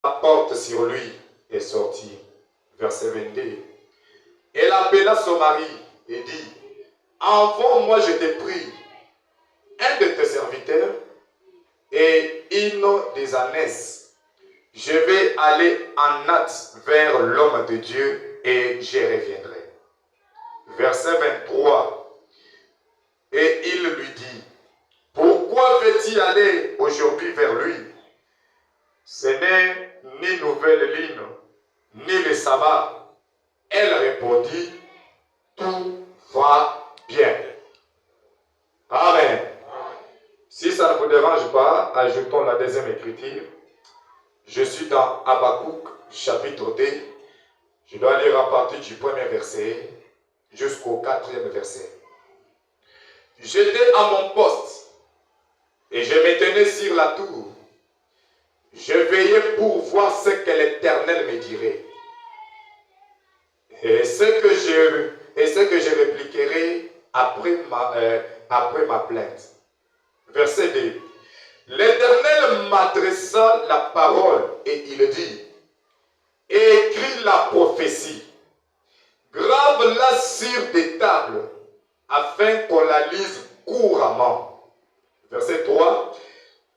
porte sur lui et sortit. Verset 22. Elle appela son mari et dit, envoie-moi, je te prie, un de tes serviteurs et une des ânesses. Je vais aller en hâte vers l'homme de Dieu et je reviendrai. Verset 23. Et il lui dit, pourquoi veux-tu aller aujourd'hui vers lui? Ce n'est ni nouvelle lune, ni le sabbat. Elle répondit, tout va bien. Amen. Si ça ne vous dérange pas, ajoutons la deuxième écriture. Je suis dans Habakkuk, chapitre 2. Je dois lire à partir du premier verset jusqu'au quatrième verset. J'étais à mon poste et je me tenais sur la tour. Je veillais pour voir ce que l'Éternel me dirait. Et ce que je répliquerai après ma plainte. Verset 2. L'Éternel m'adressa la parole et il dit, écris la prophétie, grave-la sur des tables, afin qu'on la lise couramment. Verset 3.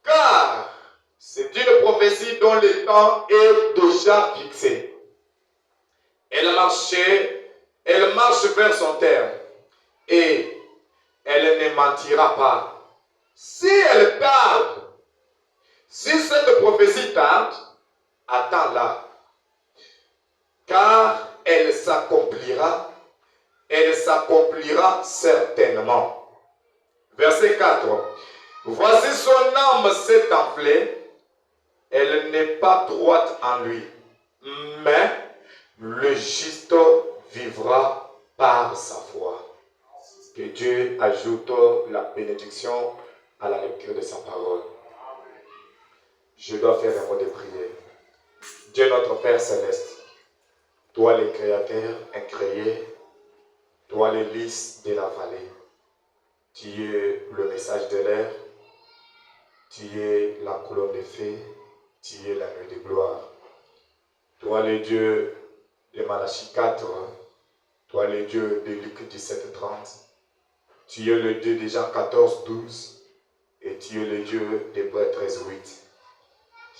Car c'est une prophétie dont le temps est déjà fixé. Elle marche vers son terme et elle ne mentira pas. Si elle tarde, si cette prophétie tarde, attends-la. Car elle s'accomplira certainement. Verset 4. Voici son âme s'est enflée, elle n'est pas droite en lui, mais le juste vivra par sa foi. Que Dieu ajoute la bénédiction à la lecture de sa parole. Je dois faire un mot de prière. Dieu notre Père Céleste, toi le Créateur incréé, toi le lys de la vallée, tu es le message de l'air, tu es la colonne de feu, tu es la nuit de gloire. Toi le Dieu de Malachie 4, toi le Dieu de Luc 17:30, tu es le Dieu de Jean 14:12 et tu es le Dieu d'Hébreux 13:8.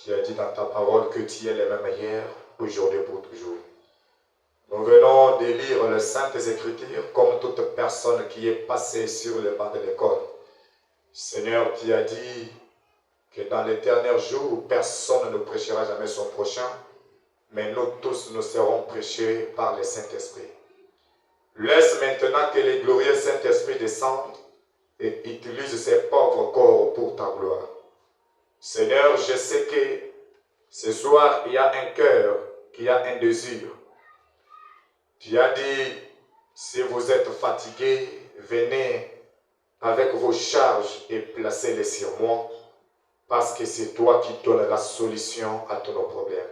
Tu as dit dans ta parole que tu es le même hier, aujourd'hui pour toujours. Nous venons de lire les Saintes Écritures comme toute personne qui est passée sur le banc de l'école. Seigneur, tu as dit que dans les derniers jours, personne ne prêchera jamais son prochain, mais nous tous nous serons prêchés par le Saint-Esprit. Laisse maintenant que le glorieux Saint-Esprit descende et utilise ses pauvres corps pour ta gloire. Seigneur, je sais que ce soir, il y a un cœur qui a un désir. Tu as dit, si vous êtes fatigués, venez avec vos charges et placez-les sur moi, parce que c'est toi qui donnes la solution à tous nos problèmes.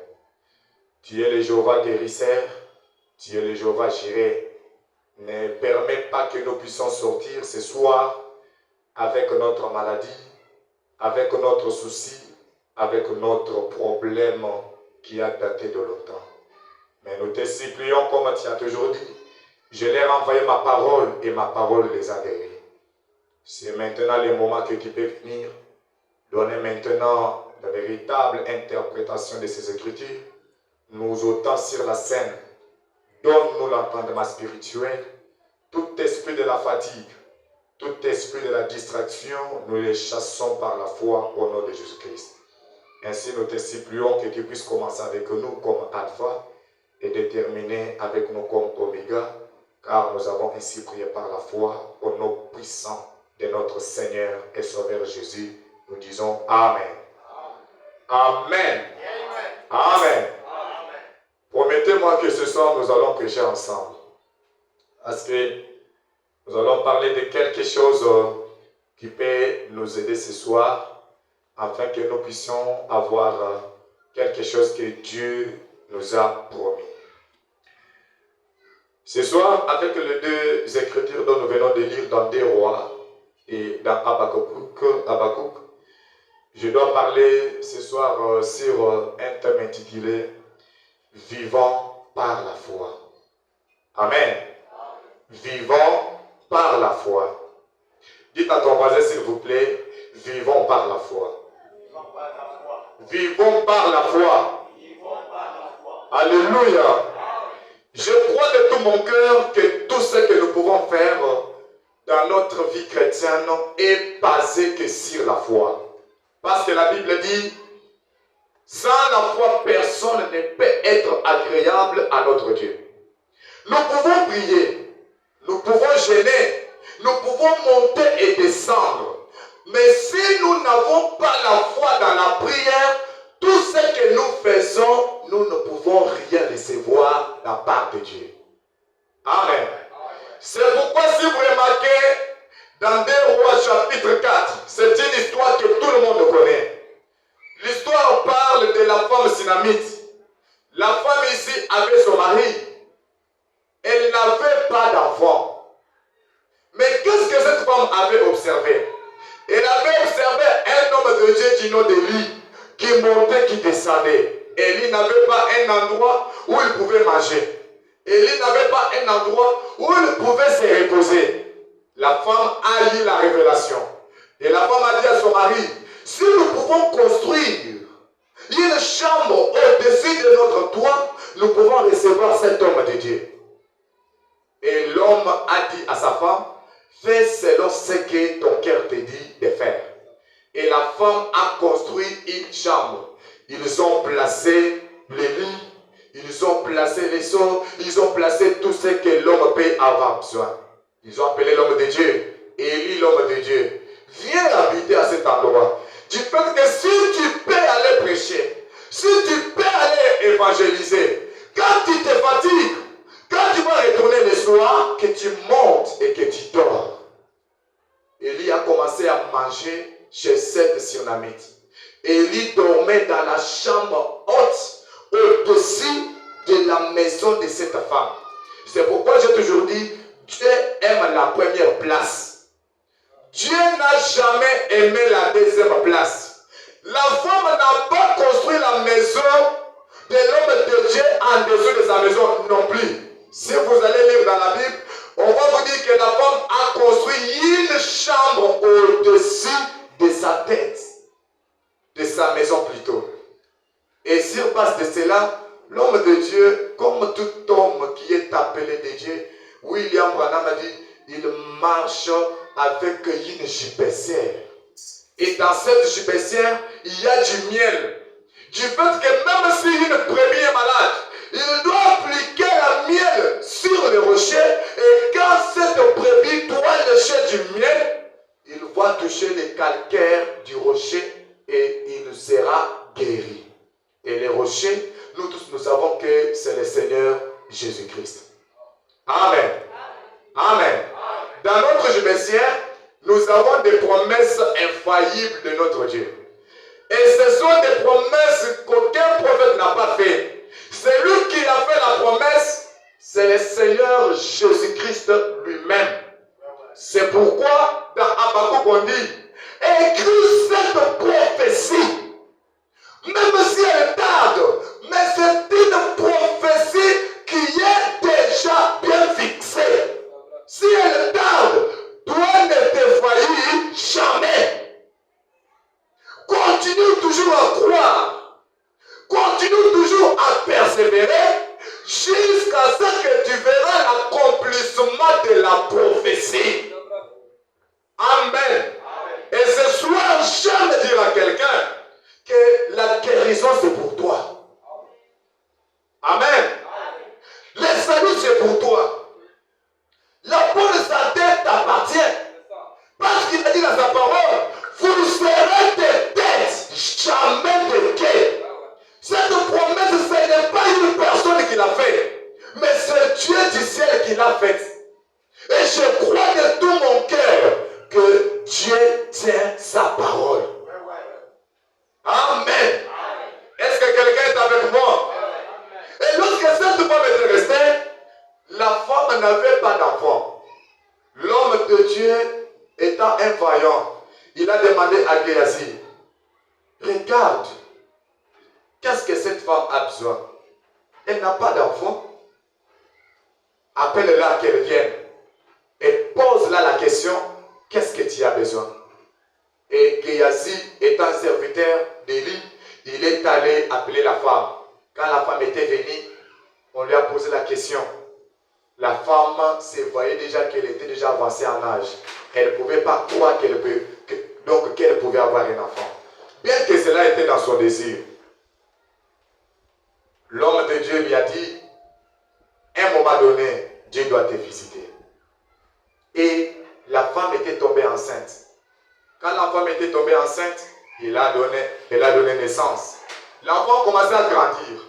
Tu es le Jéhovah guérisseur, tu es le Jéhovah Jireh. Ne permets pas que nous puissions sortir ce soir avec notre maladie, avec notre souci, avec notre problème qui a daté de longtemps. Mais nous te supplions comme tu as toujours dit, je leur ai envoyé ma parole et ma parole les a guéris. C'est maintenant le moment que tu peux venir, donner maintenant la véritable interprétation de ces Écritures, nous ôtant sur la scène. Donne-nous l'entendement spirituel, tout esprit de la fatigue, tout esprit de la distraction, nous les chassons par la foi au nom de Jésus-Christ. Ainsi, nous te supplions que tu puisses commencer avec nous comme Alpha et terminer avec nous comme Oméga, car nous avons ainsi prié par la foi au nom puissant de notre Seigneur et Sauveur Jésus. Nous disons Amen. Amen. Amen. Amen. Promettez-moi que ce soir, nous allons prêcher ensemble. Parce que nous allons parler de quelque chose qui peut nous aider ce soir, afin que nous puissions avoir quelque chose que Dieu nous a promis. Ce soir, avec les deux écritures dont nous venons de lire dans 2 Rois et dans Habakkuk, Je dois parler ce soir sur un thème intitulé « Vivons par la foi ». Amen. Vivons par la foi. Dites à ton voisin s'il vous plaît, vivons par la foi. Vivons par la foi. Alléluia. Je crois de tout mon cœur que tout ce que nous pouvons faire dans notre vie chrétienne est basé que sur la foi. Parce que la Bible dit, sans la foi, personne ne peut être agréable à notre Dieu. Nous pouvons prier, nous pouvons gêner, nous pouvons monter et descendre. Mais si nous n'avons pas la foi dans la prière, tout ce que nous faisons, nous ne pouvons rien recevoir de la part de Dieu. Amen. C'est pourquoi si vous remarquez, dans 2 Rois chapitre 4, c'est une histoire que tout le monde connaît. L'histoire parle de la femme Sunamite. La femme ici avait son mari. Elle n'avait pas d'enfant. Mais qu'est-ce que cette femme avait observé? Elle avait observé un homme de Dieu du nom d'Élie qui montait, qui descendait. Élie n'avait pas un endroit où il pouvait manger. Élie n'avait pas un endroit où il pouvait se reposer. La femme a eu la révélation. Et la femme a dit à son mari, si nous pouvons construire une chambre au-dessus de notre toit, nous pouvons recevoir cet homme de Dieu. Et l'homme a dit à sa femme, fais selon ce que ton cœur te dit de faire. Et la femme a construit une chambre. Ils ont placé les lits, ils ont placé les seaux, ils ont placé tout ce que l'homme peut avoir besoin. Ils ont appelé l'homme de Dieu. Élie, l'homme de Dieu. Viens habiter à cet endroit. Du fait que si tu peux aller prêcher, si tu peux aller évangéliser, quand tu te fatigues, quand tu vas retourner le soir, que tu montes et que tu dors. Élie a commencé à manger chez cette Sunamite. Élie dormait dans la chambre haute au-dessus de la maison de cette femme. C'est pourquoi j'ai toujours dit, Dieu aime la première place. Dieu n'a jamais aimé la deuxième place. La femme n'a pas construit la maison de l'homme de Dieu en dessous de sa maison non plus. Si vous allez lire dans la Bible, on va vous dire que la femme a construit une chambre au-dessus de sa tête, de sa maison plutôt. Et sur base de cela, l'homme de Dieu, comme tout homme qui est appelé de Dieu, William Branham a dit, il marche avec une jupessière. Et dans cette jupessière, il y a du miel. Du fait que même si une brebis est malade, il doit appliquer la miel sur le rocher. Et quand cette brebis doit lécher du miel, il va toucher le calcaire du rocher et il sera guéri. Et le rocher, nous tous nous savons que c'est le Seigneur Jésus-Christ. Amen. Amen. Dans notre jupessière, nous avons des promesses infaillibles de notre Dieu. Et ce sont des promesses qu'aucun prophète n'a pas fait. Celui qui a fait la promesse, c'est le Seigneur Jésus-Christ lui-même. C'est pourquoi dans Habakkuk on dit, écris cette prophétie. Même si elle tarde, mais c'est une prophétie qui est déjà bien fixée. Si elle tarde, toi ne te faillis jamais. Continue toujours à croire. Continue toujours à persévérer jusqu'à ce que tu verras l'accomplissement de la prophétie. Amen. Et ce soir, j'aime dire à quelqu'un que la guérison c'est pour toi. Amen. Le salut c'est pour toi. La bonne santé t'appartient. Parce qu'il a dit dans sa parole, vous serez des têtes, jamais des quais. Cette promesse, ce n'est pas une personne qui l'a fait, mais c'est Dieu du ciel qui l'a faite. Et je crois de tout mon cœur que Dieu tient sa parole. Amen. Est-ce que quelqu'un est avec moi? Et lorsque cette femme était restée, la femme n'avait pas d'enfant. L'homme de Dieu étant un vaillant, il a demandé à Géasi, regarde, qu'est-ce que cette femme a besoin? Elle n'a pas d'enfant. Appelle-la qu'elle vienne et pose-la la question, qu'est-ce que tu as besoin? Et Géasi, étant un serviteur d'Élie, il est allé appeler la femme. Quand la femme était venue, on lui a posé la question. La femme se voyait déjà qu'elle était déjà avancée en âge. Elle ne pouvait pas croire qu'elle pouvait avoir un enfant. Bien que cela était dans son désir. L'homme de Dieu lui a dit, à un moment donné, Dieu doit te visiter. Et la femme était tombée enceinte. Quand la femme était tombée enceinte, elle a donné naissance. L'enfant commençait à grandir.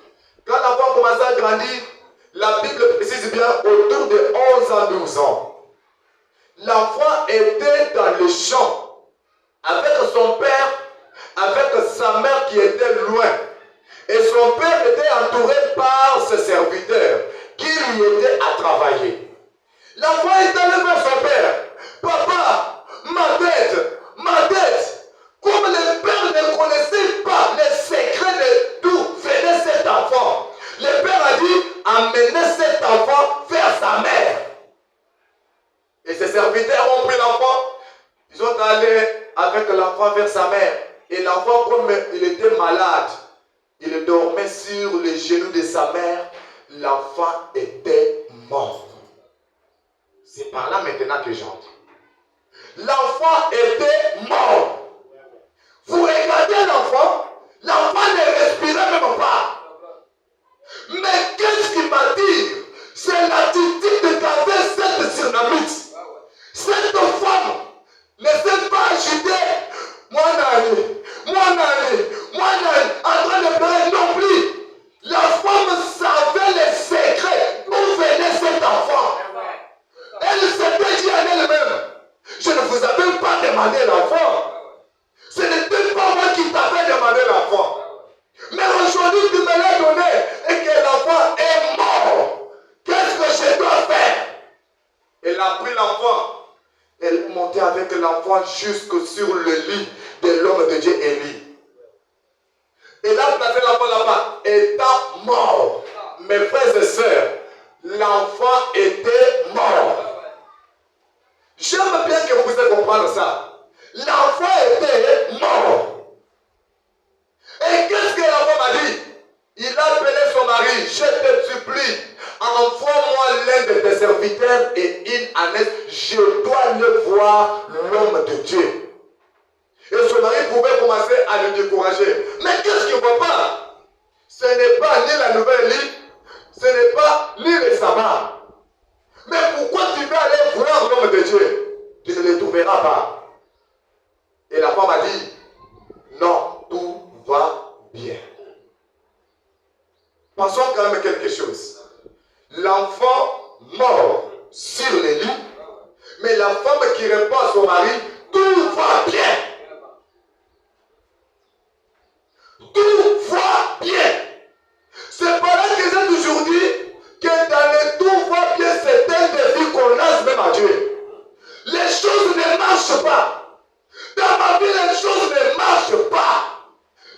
Quand l'enfant commençait à grandir, la Bible précise bien autour de 11 à 12 ans. L'enfant était dans le champ avec son père, avec sa mère qui était loin. Et son père était entouré par ses serviteurs qui lui aidaient à travailler. L'enfant est allé vers son père. Papa, ma tête. Comme le père ne connaissait pas les secrets de d'où venait cet enfant, le père a dit, amenez cet enfant vers sa mère. Et ses serviteurs ont pris l'enfant, ils sont allés avec l'enfant vers sa mère. Et l'enfant, comme il était malade, il dormait sur les genoux de sa mère, l'enfant était mort. C'est par là maintenant que j'entre. L'enfant était mort. Vous regardez l'enfant ne respirait même pas. Mais qu'est-ce qui m'attire? C'est l'attitude qu'avait cette Tsunamite. Cette femme ne s'est pas agitée. Moi, en train de pleurer non plus. La femme savait les secrets d'où venait cet enfant. Elle s'était dit à elle-même, je ne vous avais pas demandé l'enfant. Ce n'était pas moi qui t'avais demandé l'enfant. Mais aujourd'hui, tu me l'as donné et que l'enfant est mort. Qu'est-ce que je dois faire? Elle a pris l'enfant. Elle est montée avec l'enfant jusque sur le lit de l'homme de Dieu Élie. Elle a placé l'enfant là-bas, étant mort. Mes frères et sœurs, l'enfant était mort. J'aime bien que vous puissiez comprendre ça. L'enfant était mort. Et qu'est-ce que l'enfant m'a dit? Il a appelé son mari, je te supplie, envoie-moi l'un de tes serviteurs et une ânesse, je dois le voir, l'homme de Dieu. Et son mari pouvait commencer à le décourager. Mais qu'est-ce qu'il ne voit pas? Ce n'est pas ni la nouvelle lit, ce n'est pas ni le sabbat. Mais pourquoi tu veux aller voir l'homme de Dieu? Tu ne le trouveras pas. Et la femme a dit, non, tout va bien. Pensons quand même quelque chose. L'enfant mort sur le lit, mais la femme qui répond à son mari, tout va bien. Tout va bien. C'est par là que j'ai toujours dit que dans le tout va bien, c'est un défi qu'on lance même à Dieu. Les choses ne marchent pas. Dans ma vie, les choses ne marchent pas.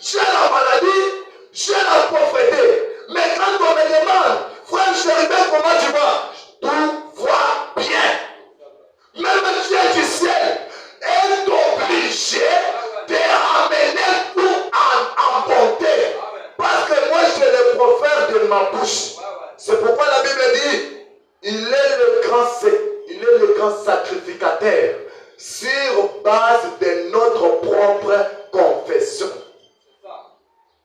J'ai la maladie, j'ai la pauvreté. Mais quand on me demande, frère Chéribin, comment tu vas? Tout va bien. Même Dieu du ciel est obligé de ramener tout en bonté. Parce que moi, je le profère de ma bouche. C'est pourquoi la Bible dit, il est le grand sacrificateur sur base de notre propre confession.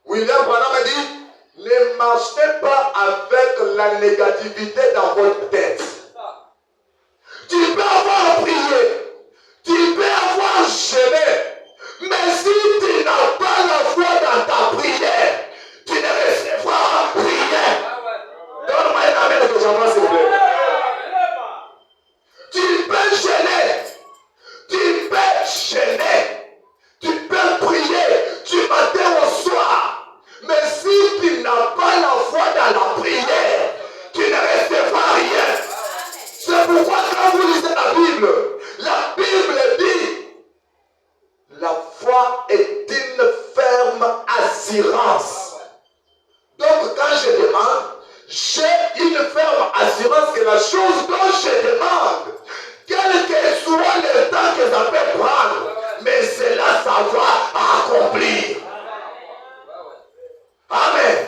William Branham a dit, ne marchez pas avec la négativité dans votre tête. Tu peux avoir prié, tu peux avoir jeûné, mais si tu n'as pas la foi dans ta prière, tu ne recevras rien. Donne-moi un amen que j'entends s'il vous plaît. Tu peux jeûner, tu peux prier du matin au soir, mais si tu n'as pas la foi dans la prière, tu ne recevras rien. C'est pourquoi quand vous lisez la Bible dit, la foi est une ferme Donc quand je demande, j'ai une ferme assurance que la chose dont je demande, quel que soit le temps que ça peut prendre, mais cela, ça va accomplir. Amen.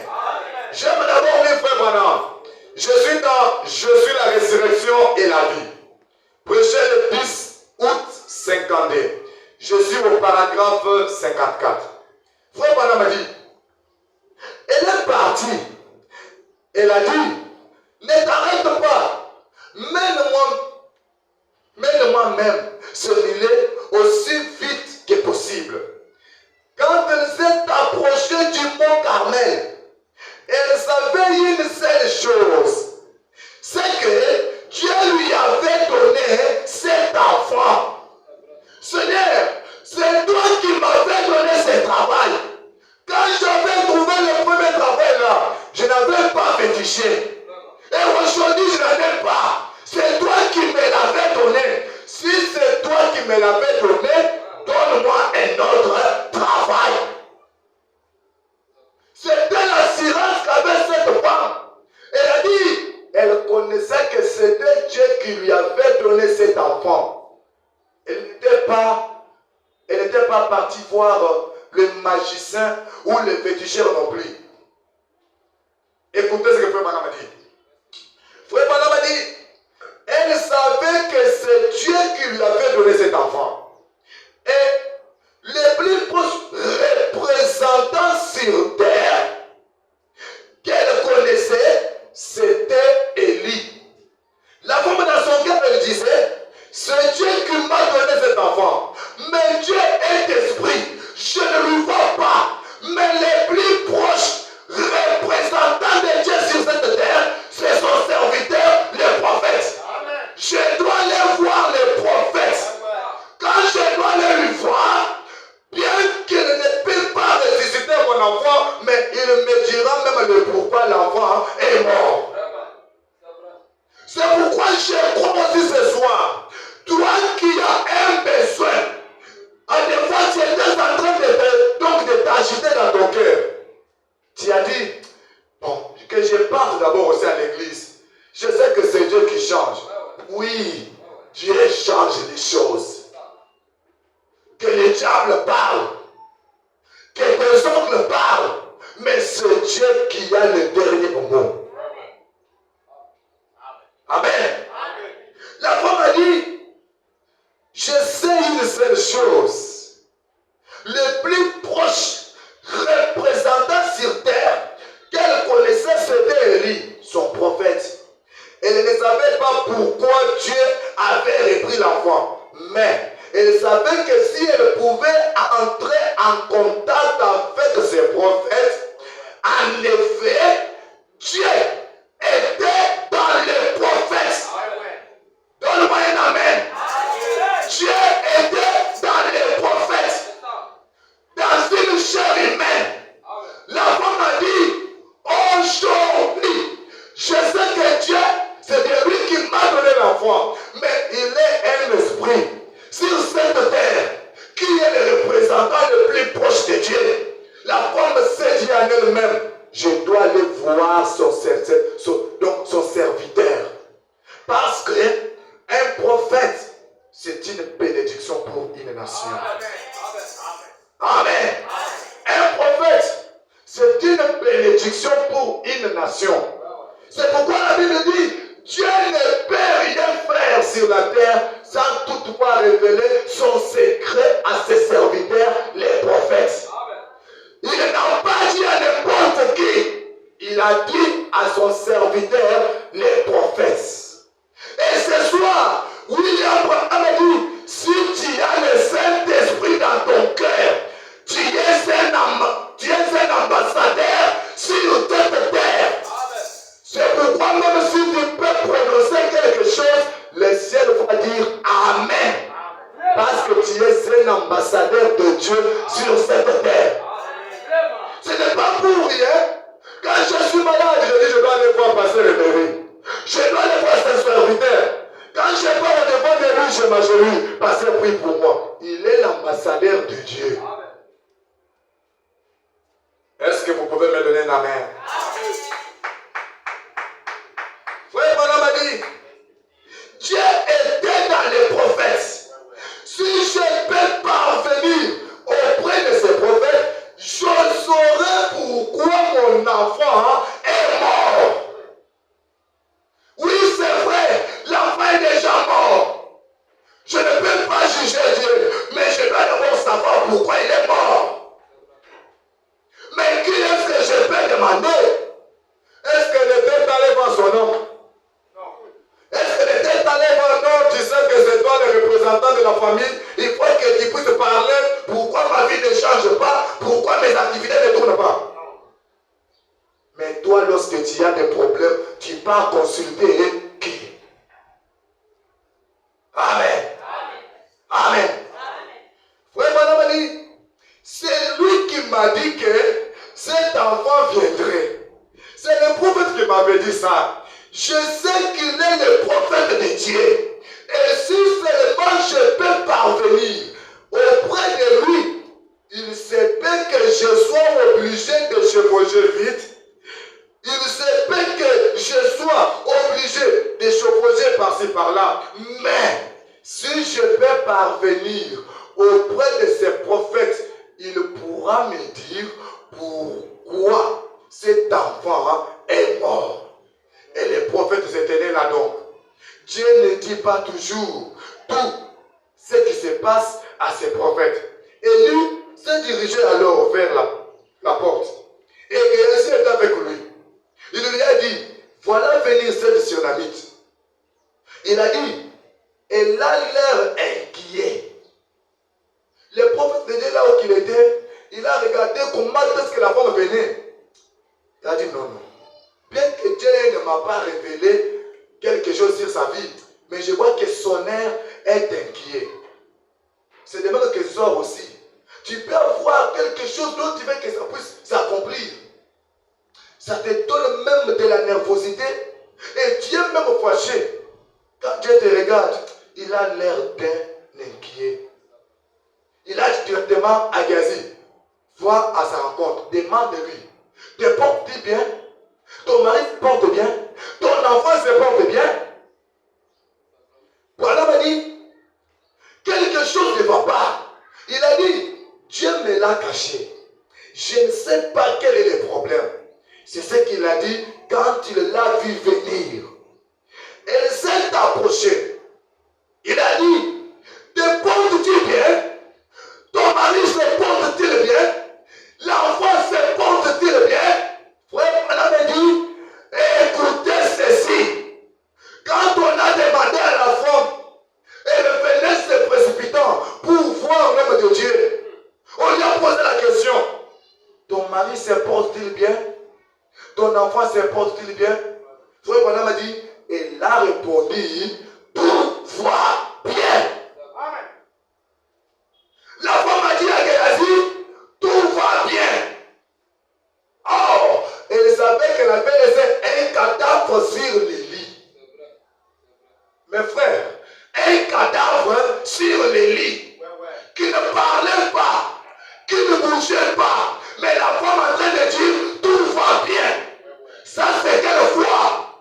J'aime d'abord mes frères maintenant. Je suis la résurrection et la vie. Prêché le 10 août 52. Je suis au paragraphe 54. Frère Branham m'a dit, elle est partie. Elle a dit, ne t'arrête pas. Mène-moi même ce filet aussi vite que possible. Quand elle s'est approchée du mont Carmel, elle savait une seule chose. C'est que Dieu lui avait donné cet enfant. Seigneur, c'est toi qui m'avais donné ce travail. Quand j'avais trouvé le premier travail là, je n'avais pas fétiché. Et aujourd'hui, je n'en ai pas. C'est toi qui me l'avais donné. Si c'est toi qui me l'avais donné, donne-moi un autre travail. C'était l'assurance qu'avait cette femme. Elle a dit, elle connaissait que c'était Dieu qui lui avait donné cet enfant. Elle n'était pas partie voir le magicien ou le féticheur non plus. Écoutez ce que Frère Branham a dit. Frère Branham a dit, elle savait que c'est Dieu qui lui avait donné cet enfant. Et les plus proches représentants sur terre qu'elle connaissait, c'était Élie. La femme dans son cœur, elle disait, c'est Dieu qui m'a donné cet enfant. Mais Dieu est esprit. Je ne lui vois pas. Mais les plus proches représentants de Dieu sur cette terre, c'est son serviteur, le prophète. Je dois aller voir le prophète. Quand je dois aller lui voir, bien qu'il ne puisse pas ressusciter mon enfant, mais il me dira même le pourquoi l'enfant est mort. C'est pourquoi je crois aussi ce soir, toi qui as un besoin, en des fois tu étais en train de t'agiter dans ton cœur. Tu as dit, bon, que je parte d'abord aussi à l'église. Je sais que c'est Dieu qui change. Oui, Dieu change les choses. Que le diable parle, que les oncles parlent, mais c'est Dieu qui a le dernier mot. Amen. La femme a dit, je sais une seule chose. Le plus proche représentant sur terre qu'elle connaissait, c'était Élie, son prophète. Elle ne savait pas pourquoi Dieu avait repris l'enfant. Mais elle savait que si elle pouvait entrer en contact avec ses prophètes, en effet, Dieu était dans les prophètes. Donne-moi un amen. Dieu était dans les prophètes. Dans une chair humaine. La femme a dit, aujourd'hui, je sais que Dieu, c'est de lui qui m'a donné l'enfant. Mais il est un esprit sur cette terre qui est le représentant le plus proche de Dieu. La femme s'est dit en elle-même, je dois aller voir son serviteur. Parce qu'un prophète, c'est une bénédiction pour une nation. Amen. Un prophète, c'est une bénédiction pour une nation. C'est pourquoi la Bible dit, Dieu ne peut rien faire sur la terre sans toutefois révéler son secret à ses serviteurs, les prophètes. Il n'a pas dit à n'importe qui. Il a dit à son serviteur, les prophètes. Et ce soir, William Branham a dit, si tu as le Saint-Esprit dans ton cœur, tu es un ambassadeur sur cette terre. C'est pourquoi même si tu peux prononcer quelque chose, le ciel va dire Amen. Parce que tu es un ambassadeur de Dieu sur cette terre. Ce n'est pas pour rien. Quand je suis malade, je dis je dois aller voir passer le mairie. Je dois aller voir ses serviteurs. Quand je pars devant de lui, je m'agenouille. Passer prie pour moi. Il est l'ambassadeur de Dieu. Est-ce que vous pouvez me donner un amen? enfant est mort. Oui, c'est vrai, l'enfant est déjà mort. Je ne peux pas juger Dieu, mais je dois d'abord savoir pourquoi il est mort. Mais qui est-ce que je peux demander? Est-ce que le tête allait voir son oncle? Est-ce que le tête allait voir? Non, tu sais que c'est toi le représentant de la famille. Il faut que tu puisses parler. Pourquoi ma vie ne change pas? Pourquoi mes activités ne tournent pas? Mais toi, lorsque tu as des problèmes, tu pars consulter qui? Amen. Amen. Frère Madame dit, c'est lui qui m'a dit que cet enfant viendrait. C'est le prophète qui m'avait dit ça. Je sais qu'il est le prophète de Dieu. Et si seulement je peux parvenir auprès de lui, il se peut que je sois obligé de chevaucher vite. Il se peut que je sois obligé de chevaucher par-ci par-là. Mais si je peux parvenir auprès de ces prophètes, il pourra me dire pourquoi cet enfant est mort. Et les prophètes s'éteignaient là donc. Dieu ne dit pas toujours tout ce qui se passe à ses prophètes. Élie s'est dirigé alors vers la porte. Et Géasi est avec lui. Il lui a dit, voilà venir cette Shunamite. Il a dit, elle a l'air inquiet. Le prophète de Dieu là où il était, il a regardé comment est-ce que la femme venait. Il a dit non, non. Bien que Dieu ne m'a pas révélé quelque chose sur sa vie, mais je vois que son air est inquiet. C'est de même que ce soir aussi. Tu peux avoir quelque chose dont tu veux que ça puisse s'accomplir. Ça te donne même de la nervosité et tu es même fâché. Quand Dieu te regarde, il a l'air d'un inquiet. Il a dit directement à Géasi, va à sa rencontre, demande-lui, te portes-tu bien? Ton mari se porte bien? Ton enfant se porte bien? Voilà, m'a dit, quelque chose ne va pas. Il a dit, Dieu me l'a caché. Je ne sais pas quel est le problème. C'est ce qu'il a dit quand il l'a vu venir. Elle s'est approchée. Il a dit, te portes-tu bien? Ton mari se porte-t-il bien? L'enfant se porte-t-il bien? Frère, madame a dit, écoutez ceci. Quand on a demandé à la femme, elle venait se précipitant pour voir l'homme de Dieu. On lui a posé la question. Ton mari se porte-t-il bien? Ton enfant se porte-t-il bien? Frère, madame a dit, elle a répondu, tout va bien. La femme a dit à Géasi, tout va bien. Or, elle savait qu'elle avait laissé un cadavre sur le lit. Mes frères, un cadavre sur le lit, qui ne parlait pas, qui ne bougeait pas, mais la femme en train de dire, tout va bien. Ça c'est quelle foi?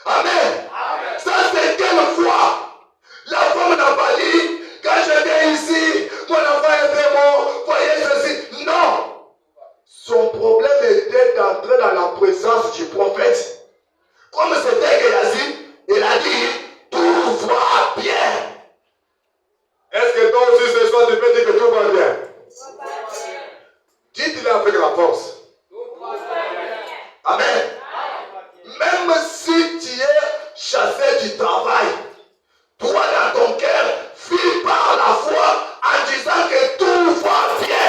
Amen. Ça c'est quelle foi? La femme n'a pas dit, quand je viens ici, mon enfant est mort, voyez ceci. Non. Son problème était d'entrer dans la présence du prophète. Comme c'était Géasi, il a dit, tout va bien. Est-ce que toi aussi ce soir tu peux dire que tout va bien? Dites-le avec la force. Amen. Même si tu es chassé du travail, toi dans ton cœur, vis par la foi en disant que tout va bien.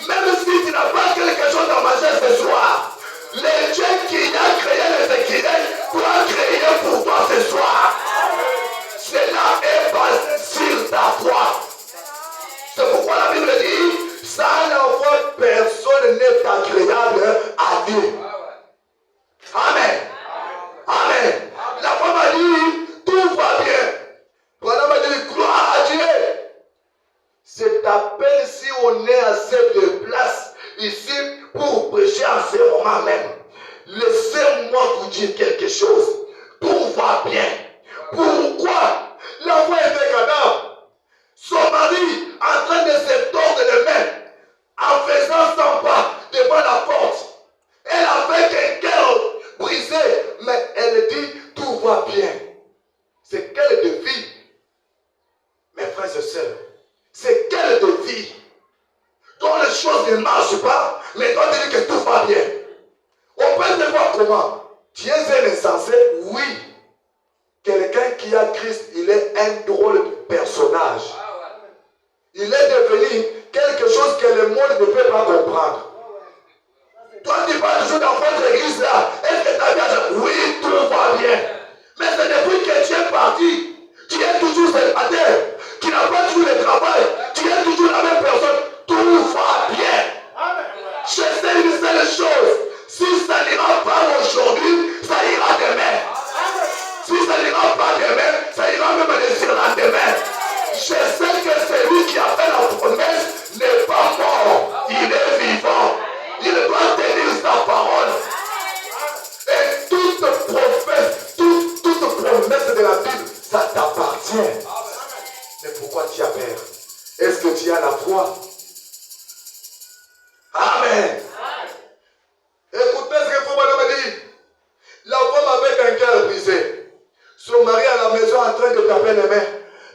Même si tu n'as pas quelque chose à manger ce soir, le Dieu qui a créé les équilibres doit créer pour toi ce soir. Cela est basé sur ta foi. C'est pourquoi la Bible dit, sans la foi, personne n'est agréable à Dieu. Amen. Amen. La femme a dit, tout va bien. Voilà, m'a dit, gloire à Dieu. C'est à peine si on est assez de place ici pour prêcher en ce moment même. Laissez-moi vous dire quelque chose. Tout va bien. Pourquoi? L'enfant était cadavre. Son mari en train de se tordre les mains en faisant 100 pas devant la porte. Elle avait un cœur brisé, mais elle dit tout va bien. C'est quelle défi, mes frères et sœurs? C'est quel défi dont les choses ne marchent pas, mais dont on dit que tout va bien. On peut le voir comment? Tu es un insensé, oui. Quelqu'un qui a Christ, il est un drôle de personnage. Il est devenu quelque chose que le monde ne peut pas comprendre. Toi, tu parles toujours dans votre église là. Est-ce que tu as bien? Oui, tout va bien. Mais c'est depuis que tu es parti, tu es toujours célibataire, tu n'as pas toujours le travail, tu es toujours la même personne, tout va bien. Je sais une seule chose, si ça n'ira pas aujourd'hui, ça ira demain. Si ça n'ira pas demain, ça ira même le surlendemain. Je sais que celui qui a fait la promesse n'est pas mort, il est vivant. Il doit tenir sa parole. Et toute promesse de la Bible, ça t'appartient. Mais pourquoi tu as peur? Est-ce que tu as la foi? Amen. Écoutez ce que Fouba m'a dit. La femme avec un cœur brisé. Son mari à la maison en train de taper les mains,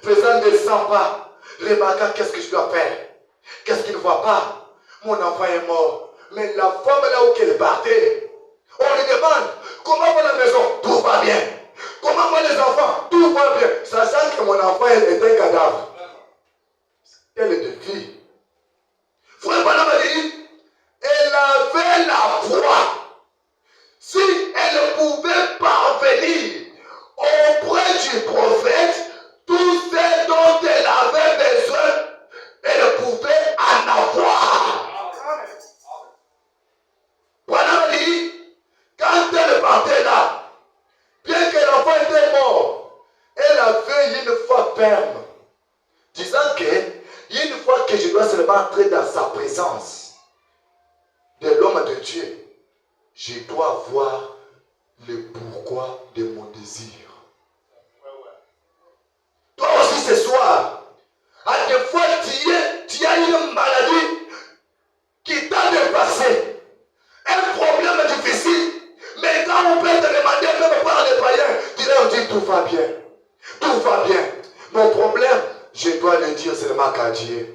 faisant des 100 pas. Remarquant qu'est-ce que je dois faire. Qu'est-ce qu'il ne voit pas? Mon enfant est mort. Mais la femme là où qu'elle partait, on lui demande comment va la maison? Tout va bien. Comment vont les enfants? Tout va bien. Sachant que mon enfant est un cadavre. Quel défi. Frère Branham a dit, elle avait la foi. Si elle pouvait parvenir auprès du prophète, tout ce dont elle avait besoin, elle pouvait en avoir. Branham dit, quand elle partait là, bien que l'enfant était mort, elle avait une foi ferme, disant que une fois que je dois seulement entrer dans sa présence de l'homme de Dieu, je dois voir le pourquoi de mon désir. Toi aussi ce soir, à des fois tu as une maladie qui t'a dépassé. Un problème difficile, mais quand on peut te demander, même par les païens, tu leur dis tout va bien. Tout va bien. Mon problème, je dois le dire seulement qu'à Dieu.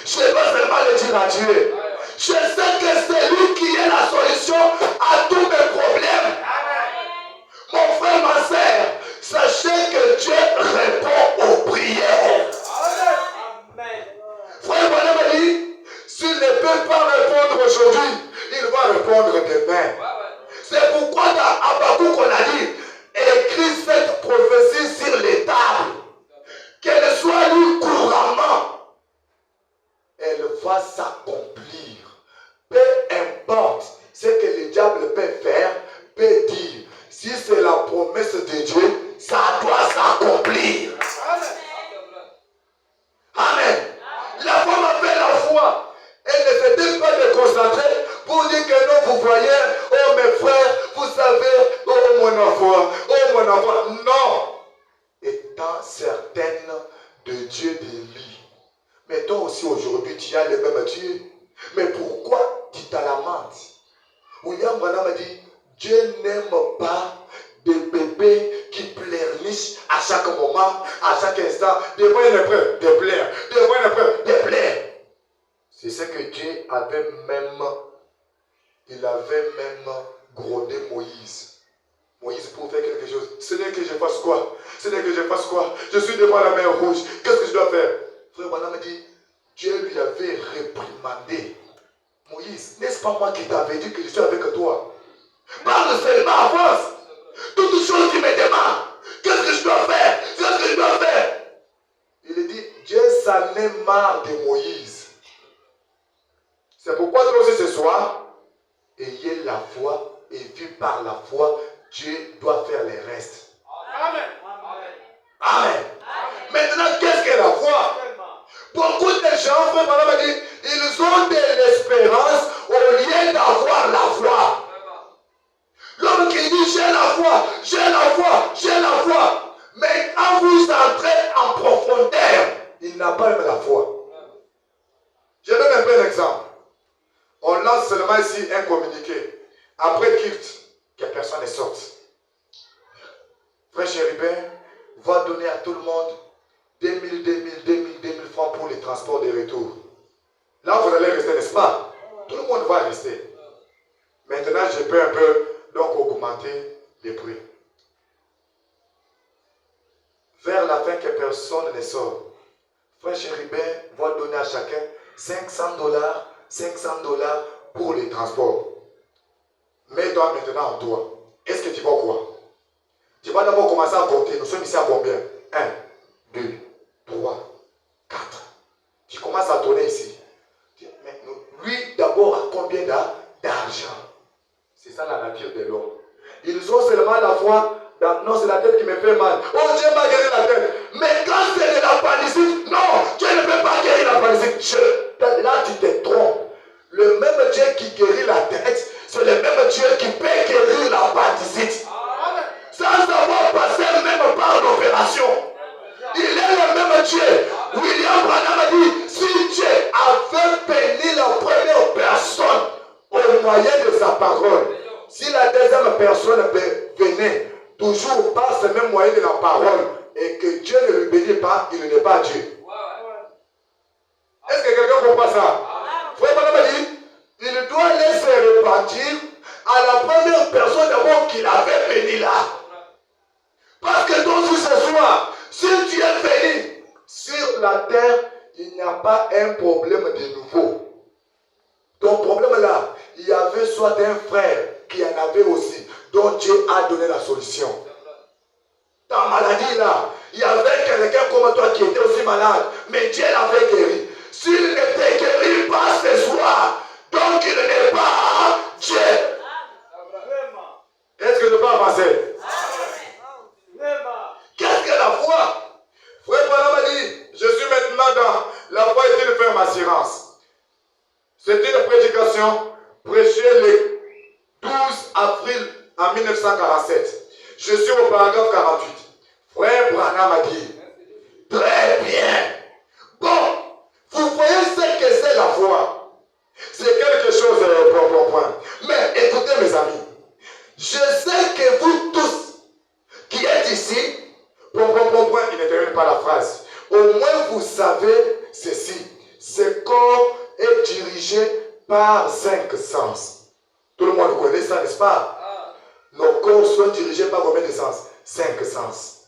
Je dois seulement le dire à Dieu. Je sais que c'est lui qui est la solution à tous mes problèmes. Mon frère, ma soeur, sachez que Dieu répond aux prières. Frère Branham a dit, s'il ne peut pas répondre aujourd'hui, il va répondre demain. C'est pourquoi dans Habakkuk on a dit, écris cette prophétie sur les tables, qu'elle soit lue couramment. Elle va s'accomplir. Peu importe ce que le diable peut faire, peut dire. Si c'est la promesse de Dieu, ça doit s'accomplir. Amen. La femme avait la foi. Elle ne s'était pas de concentrer pour dire que non, vous voyez, oh mes frères, vous savez, oh mon enfant. Non. Étant certaine de Dieu de lui. Mais toi aussi aujourd'hui, tu as le même Dieu. Mais pourquoi tu te lamentes? William Branham a dit, Dieu n'aime pas des bébés qui pleurnichent à chaque moment, à chaque instant. Devant une épreuve, de plaire. Devant une épreuve, de plaire. C'est ce que Dieu avait même, il avait même grondé Moïse. Moïse pour faire quelque chose. Ce n'est que je fasse quoi? Ce n'est que je fasse quoi? Je suis devant la mer rouge. Qu'est-ce que je dois faire? Frère Branham me dit, Dieu lui avait réprimandé. Moïse, n'est-ce pas moi qui t'avais dit que je suis avec toi? Parle seulement, avance. Toutes choses qui me demandent. Qu'est-ce que je dois faire? Qu'est-ce que je dois faire? Il dit, Dieu s'en est marre de Moïse. C'est pourquoi toi aussi ce soir, ayez la foi et puis par la foi, Dieu doit faire les restes. Amen. Amen. Maintenant, qu'est-ce que la foi? Beaucoup de gens, frère Branham a dit, ils ont de l'espérance au lieu d'avoir la foi. L'homme qui dit j'ai la foi, j'ai la foi, j'ai la foi. Mais quand vous entrez en profondeur, il n'a pas même la foi. Je donne un peu d'exemple. On lance seulement un communiqué. Après culte, que personne ne sorte. Frère Chérubin va donner à tout le monde 2000 francs pour les transports de retour. Là, vous allez rester, n'est-ce pas? Tout le monde va rester. Maintenant, je peux un peu donc augmenter les prix. Vers la fin que personne ne sort, Frère Chérubin va donner à chacun $500 pour les transports. Mets-toi maintenant en toi. Est-ce que tu vas quoi? Tu vas d'abord commencer à compter. Nous sommes ici à combien? 1, 2, 3, 4. Tu commences à tourner ici. Mais lui d'abord a combien d'argent? C'est ça la nature de l'homme. Ils ont seulement la foi. Non, c'est la tête qui me fait mal. Oh, Dieu m'a guéri la tête. Mais quand c'est de la panicite, non, Dieu ne peut pas guérir la panicite. Là, tu te trompes. Le même Dieu qui guérit la tête, c'est le même Dieu qui peut guérir la panicite. Sans avoir passé même par l'opération. Il est le même Dieu. William Branham a dit, si Dieu avait béni la première personne au moyen de sa parole, si la deuxième personne venait toujours par ce même moyen de la parole et que Dieu ne lui bénit pas, il n'est pas Dieu. Est-ce que quelqu'un comprend ça? Frère Branham a dit, il doit laisser repartir à la première personne d'abord qu'il avait béni là. Parce que donc ce soir, si tu es béni sur la terre, il n'y a pas un problème de nouveau. Ton problème là, il y avait soit un frère qui en avait aussi, dont Dieu a donné la solution. Ta maladie là, il y avait quelqu'un comme toi qui était aussi malade, mais Dieu l'avait guéri. S'il ne te guérit pas ce soir, donc il n'est pas Dieu. Est-ce que je peux avancer? Qu'est-ce que la foi? Frère Branham a dit, je suis maintenant dans la foi est une ferme assurance. C'est une prédication prêchée le 12 avril en 1947. Je suis au paragraphe 48. Frère Branham a dit, très bien. Bon, vous voyez ce que c'est la foi. C'est quelque chose point. Mais écoutez mes amis, je sais que vous tous qui êtes ici, il ne termine pas la phrase. Au moins vous savez ceci. Ce corps est dirigé par 5 sens. Tout le monde connaît ça, n'est-ce pas? Nos corps sont dirigés par combien de sens? 5 sens.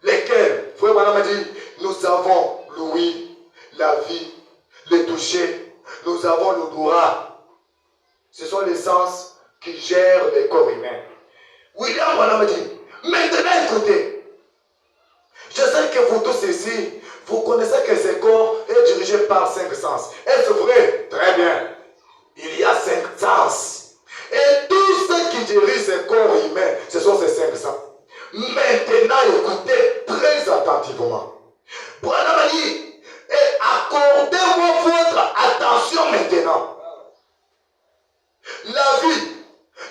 Lesquels? Frère Branham a dit, nous avons l'ouïe, la vie, le toucher, nous avons l'odorat. Ce sont les sens qui gèrent les corps humains. William Branham a dit, maintenant écoutez, je sais que vous tous ici, vous connaissez que ce corps est dirigé par 5 sens. Est-ce vrai? Très bien. Il y a 5 sens. Et tout ce qui dirige ce corps humain, ce sont ces 5 sens. Maintenant, écoutez très attentivement. Branham a dit, et accordez-moi votre attention maintenant. La vie,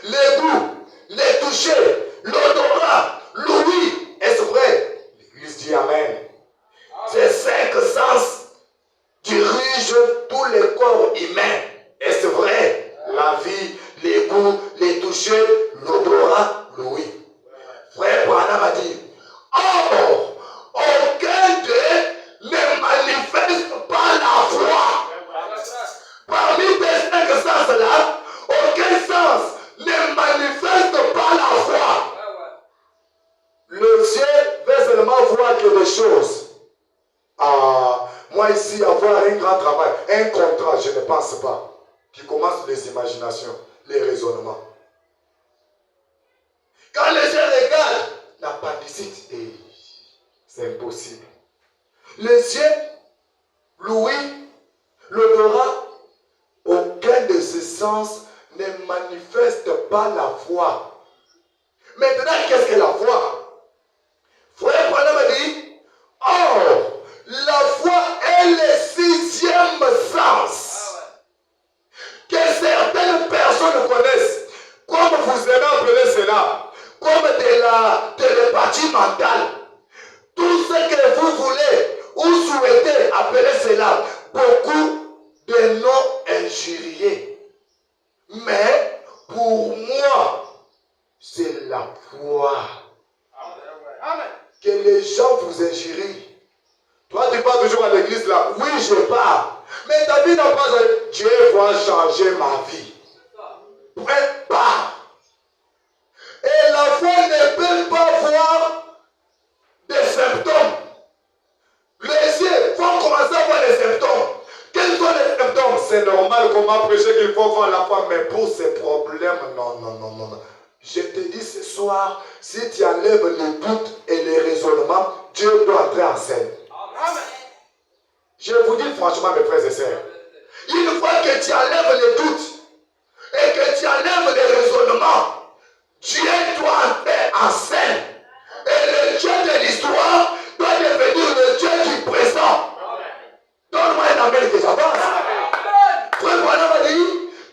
les goûts, les touchés, l'odorat, l'ouïe, est-ce vrai? L'Église dit Amen. Ces 5 sens dirigent tous les corps humains. Est-ce vrai? La vie, les goûts, les touchés, l'odorat, l'ouïe. Frère Branham a dit, or, aucun d'eux ne manifeste pas la foi. Parmi ces 5 sens-là, aucun sens ne manifeste pas la foi. Le ciel veut seulement voir quelque chose. Moi ici, avoir un grand travail, un contrat, je ne pense pas. Qui commence les imaginations, les raisonnements. Quand les gens regardent, la pandicite, c'est impossible. Les yeux, l'ouïe, l'odorat, aucun de ces sens ne manifeste pas la foi. Maintenant, qu'est-ce que la foi? Frère Branham a dit, or, la foi est le 6e sens que certaines personnes connaissent, comme vous aimez appeler cela, comme de la télépathie mentale. Tout ce que vous voulez ou souhaitez appeler cela, beaucoup de noms injuriés. Mais pour moi, c'est la foi. Que les gens vous injurient. Toi, tu pars toujours à l'église là. Oui, je pars. Mais ta vie n'a pas changé. Dieu va changer ma vie. Point barre. Et la foi ne peut pas voir des symptômes. Les yeux vont commencer à voir les symptômes. Quels sont les symptômes? C'est normal qu'on m'a prêché qu'il faut voir la foi, mais pour ces problèmes, non. Je te dis ce soir, si tu enlèves les doutes et les raisonnements, Dieu doit entrer en scène. Amen. Je vous dis franchement, mes frères et sœurs, une fois que tu enlèves les doutes et que tu enlèves les raisonnements, Dieu doit entrer en scène. Et le Dieu de l'histoire doit devenir le Dieu du présent. Donne-moi un amen que j'avance. Frère Branham a dit,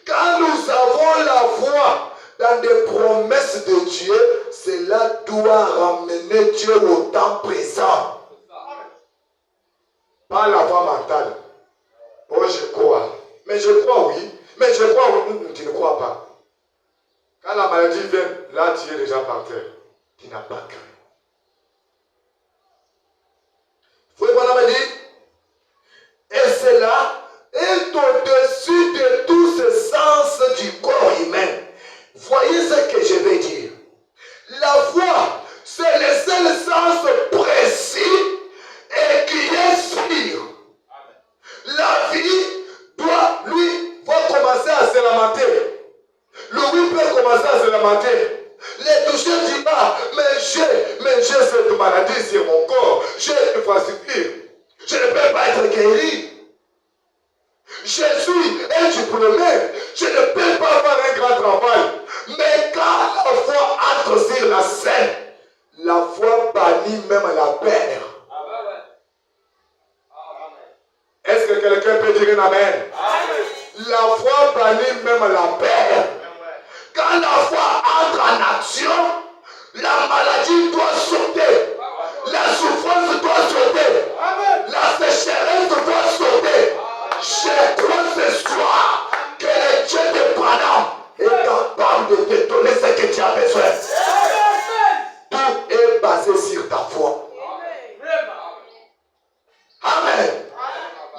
quand nous avons la foi dans des promesses de Dieu, cela doit ramener Dieu au temps présent. Pas la foi mentale. Oh, je crois. Mais je crois, oui. Mais je crois, oui. Tu ne crois pas. Quand la maladie vient, là, tu es déjà par terre. Tu n'as pas cru. Frère Branham a dit, et cela est au-dessus de tout ce sens du corps humain. Voyez ce que je vais dire. La foi, c'est le seul sens précis et qui est sûr. La vie doit, lui, va commencer à se lamenter. Louis peut commencer à se lamenter. Les touchés disent, ah, mais j'ai cette maladie sur mon corps. J'ai une fracture. Je ne peux pas être guéri. Je suis un diplômé. Je ne peux pas avoir un grand travail. Mais quand la foi entre sur la scène, la foi bannit même la peur. Est-ce que quelqu'un peut dire un amen? La foi bannit même la peur. Quand la foi entre en action, la maladie doit sauter. La souffrance doit sauter. La sécheresse doit sauter. Je crois ce soir que le Dieu de Branham est capable de te donner ce que tu as besoin. Tout est basé sur ta foi. Amen.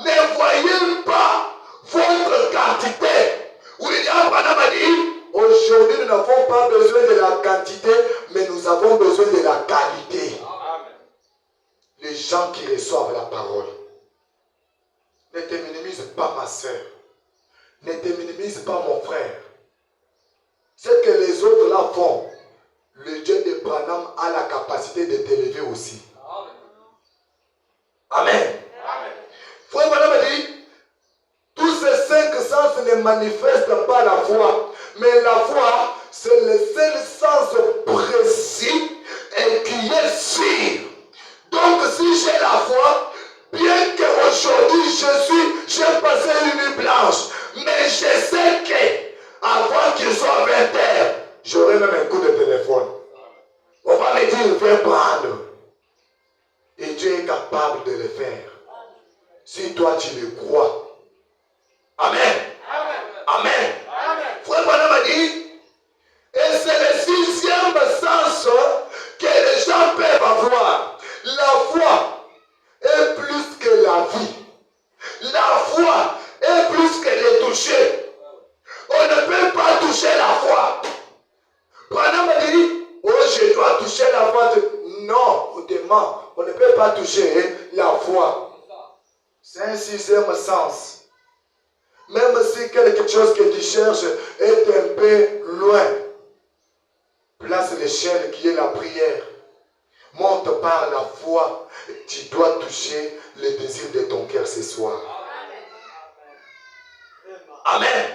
Ne voyez pas votre quantité. William Branham a dit, aujourd'hui nous n'avons pas besoin de la quantité, mais nous avons besoin de la qualité. Les gens qui reçoivent la parole. Ne te minimise pas ma soeur. Ne te minimise pas mon frère. Ce que les autres là font, le Dieu de Branham a la capacité de t'élever aussi. Amen. Frère Branham a dit, tous ces 5 sens ne manifestent pas la foi. Mais la foi, c'est le seul sens précis et qui est sûr. Donc si j'ai la foi, bien qu'aujourd'hui j'ai passé une nuit blanche, mais je sais que avant qu'il soit 20h, j'aurai même un coup de téléphone. On va me dire, viens prendre. Et Dieu est capable de le faire. Si toi tu le crois. Amen. Amen. Frère Branham a dit, et c'est le 6e sens que les gens peuvent avoir. La foi est plus que la vie. La foi est plus que le toucher. On ne peut pas toucher la foi. Branham a dit, oh je dois toucher la foi. Non, on demande, on ne peut pas toucher la foi. C'est un 6e sens. Même si quelque chose que tu cherches est un peu loin, place l'échelle qui est la prière. Monte par la foi. Tu dois toucher le désir de ton cœur ce soir. Amen.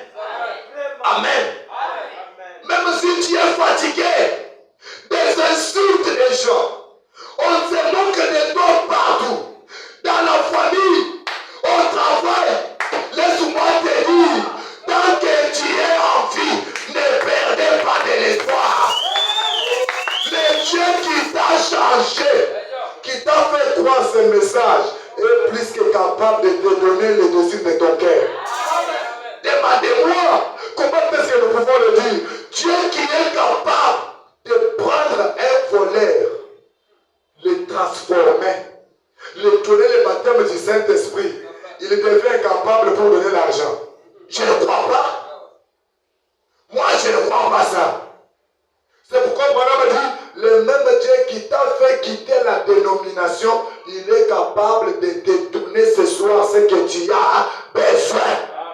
Amen. Même si tu es fatigué des insultes des gens, on se moque de toi partout. Dans la famille, au travail, laisse-moi te dire, tant que tu es en vie, ne perdez pas de l'espoir. Le Dieu qui t'a changé, qui t'a fait croire ce message, est plus que capable de te donner le désir de ton cœur. Demandez-moi comment est-ce que veut dire Dieu qui est capable de prendre un voleur, le transformer, lui donner le baptême du Saint-Esprit, il devient capable pour donner l'argent. Je ne crois pas. Moi, je ne crois pas ça. C'est pourquoi Branham dit, le même Dieu qui t'a fait quitter la dénomination, il est capable de te donner ce soir ce que tu as besoin.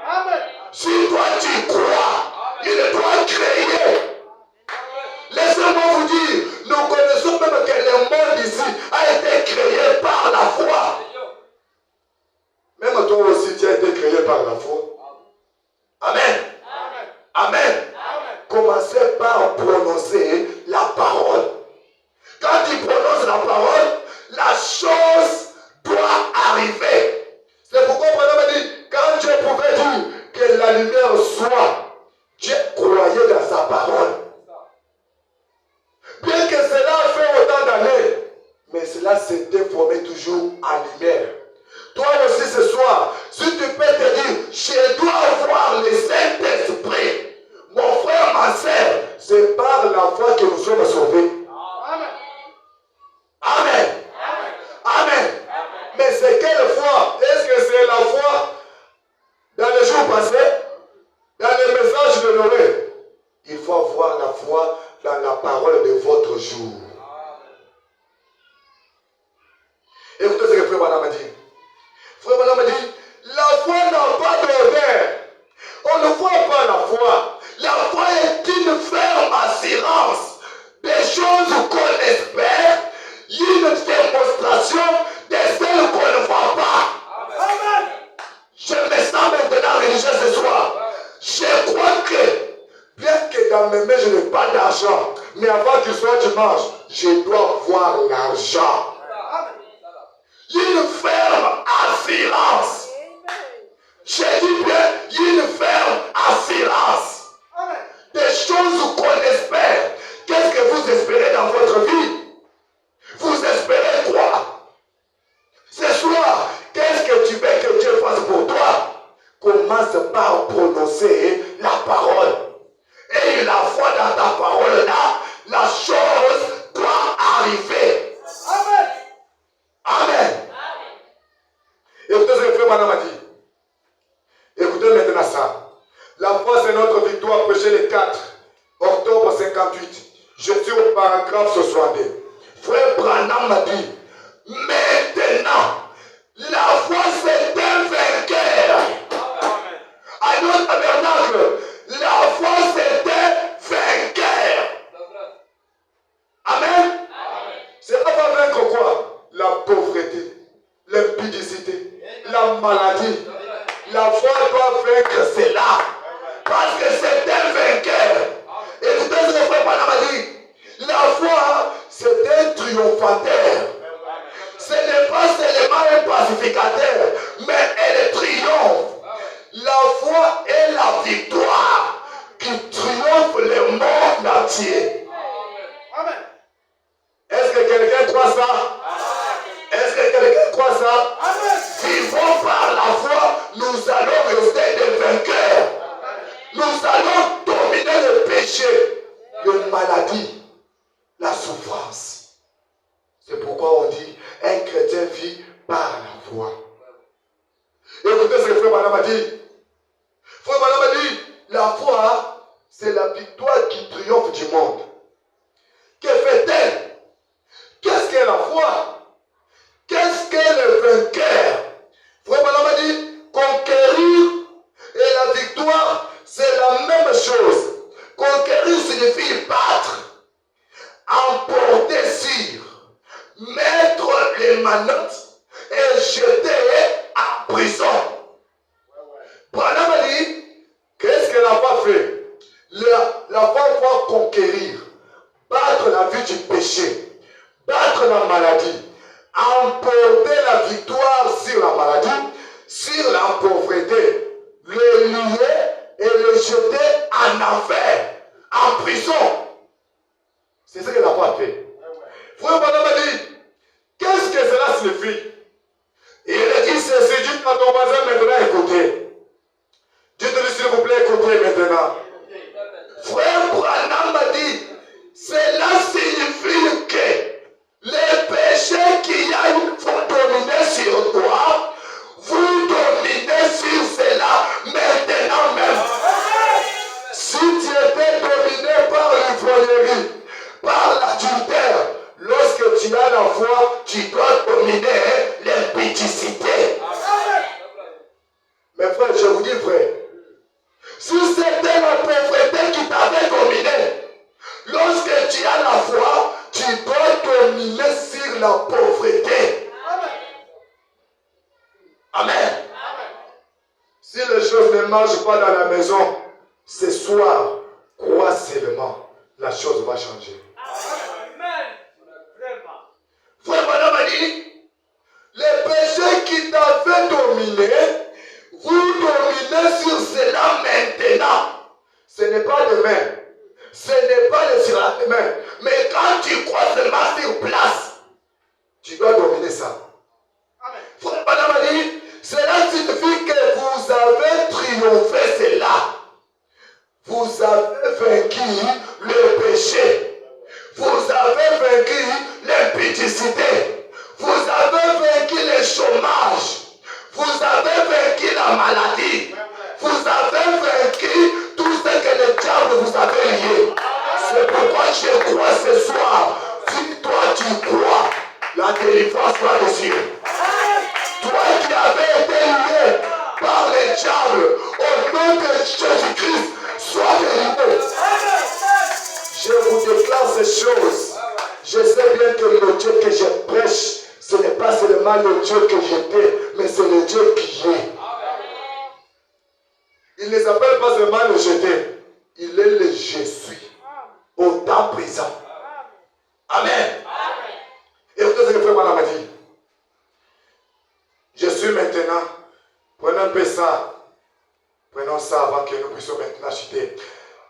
Amen. Si toi tu crois, il doit créer. Laissez-moi vous dire, nous connaissons même que le monde ici a été créé par la foi. Même toi aussi, tu as été créé par la foi. Amen. Amen. Commencez par prononcer la parole. Quand tu prononces la parole, la chose doit arriver. C'est pourquoi Branham dit, quand Dieu pouvait dire que la lumière soit, Dieu croyait dans sa parole. Bien que cela a fait autant d'années, mais cela s'est déformé toujours en lumière. Toi aussi ce soir, si tu peux te dire, je dois avoir le Saint-Esprit, mon frère, ma soeur, c'est par la foi que nous sommes sauvés. Amen. Amen. Amen. Mais c'est quelle foi? Est-ce que c'est la foi dans les jours passés, dans les messages de Noé? Il faut avoir la foi dans la parole de votre jour. Écoutez ce que Frère Branham a dit. Frère Branham a dit, la foi n'a pas d'odeur. On ne voit pas la foi. La foi est une ferme assurance des choses qu'on espère, une démonstration de celles qu'on ne voit pas. Amen. Je me sens maintenant religieux ce soir. Je crois que, bien que dans mes mains je n'ai pas d'argent, mais avant qu'il soit dimanche, je dois voir l'argent. Une ferme assurance. J'ai dit bien, une ferme assurance. Des choses qu'on espère. Qu'est-ce que vous espérez dans votre vie? Vous espérez quoi? Ce soir, qu'est-ce que tu veux que Dieu fasse pour toi? Commence par prononcer la parole. Et la foi dans ta parole là, la chose doit arriver. Amen. Amen. Écoutez ce que Frère Branham a dit. Écoutez maintenant ça. La foi, c'est notre victoire prêchée le 4 octobre 58. Je suis au paragraphe 62. Frère Branham m'a dit, maintenant, la foi c'est un vainqueur. À notre tabernacle, la foi c'est un vainqueur. Amen. C'est pas vaincre quoi? La pauvreté, l'impudicité, la maladie. La foi doit vaincre cela. Parce que c'est un vainqueur. Écoutez ce que Frère Branham a dit. La foi, c'est un triomphateur. Ce n'est pas seulement un pacificateur, mais elle triomphe. La foi est la victoire qui triomphe le monde entier. Amen. Est-ce que quelqu'un croit ça? Est-ce que quelqu'un croit ça? Amen. Vivons par la foi, nous allons rester des vainqueurs. Nous allons dominer le péché, la maladie, la souffrance. C'est pourquoi on dit, un chrétien vit par la foi. Écoutez ce que Frère Branham a dit. Frère Branham a dit, la foi, c'est la victoire qui triomphe du monde. Que fait-elle? Qu'est-ce qu'est la foi? Qu'est-ce qu'est le vainqueur? Frère Branham a dit, conquérir et la victoire, c'est la même chose. Conquérir signifie battre, emporter sur, mettre les manottes et jeter en prison. Branham a dit, qu'est-ce que la foi fait? La foi va conquérir, battre la vie du péché, battre la maladie, emporter la victoire sur la maladie, sur la pauvreté, le lier et le jeter en enfer, en prison. C'est ce que la foi fait. Frère Branham a dit, qu'est-ce que cela signifie? Il a dit ceci, dites à ton voisin maintenant, écoutez. Dites-lui s'il vous plaît, écoutez maintenant. la foi, tu dois dominer l'impudicité. Mes frères, je vous dis frère, si c'était la pauvreté qui t'avait dominé, lorsque tu as la foi, tu dois dominer sur la pauvreté. Amen. Si les choses ne marchent pas dans la maison, ce soir, crois seulement, la chose va changer. Frère Madame a dit, les péchés qui t'avaient dominé, vous dominez sur cela maintenant. Ce n'est pas demain. Ce n'est pas le surlendemain. Mais quand tu crois seulement sur place, tu dois dominer ça. Frère Madame a dit, cela signifie que vous avez triomphé cela. Vous avez vaincu le péché. Vous avez vaincu l'impudicité. Vous avez vaincu le chômage. Vous avez vaincu la maladie. Vous avez vaincu tout ce que le diable vous avait lié. C'est pourquoi je crois ce soir. Si toi tu crois, la délivrance va dessus. Toi qui avais été lié par le diable, au nom de Jésus-Christ, sois délivré. Je vous déclare ces choses. Je sais bien que le Dieu que je prêche, ce n'est pas seulement le Dieu que j'étais, mais c'est le Dieu qui est. Il ne s'appelle pas seulement le j'étais, il est le je suis. Au temps présent. Amen. Écoutez ce que frère Madame a dit. Je suis maintenant. Prenons un peu ça. Prenons ça avant que nous puissions maintenant chuter.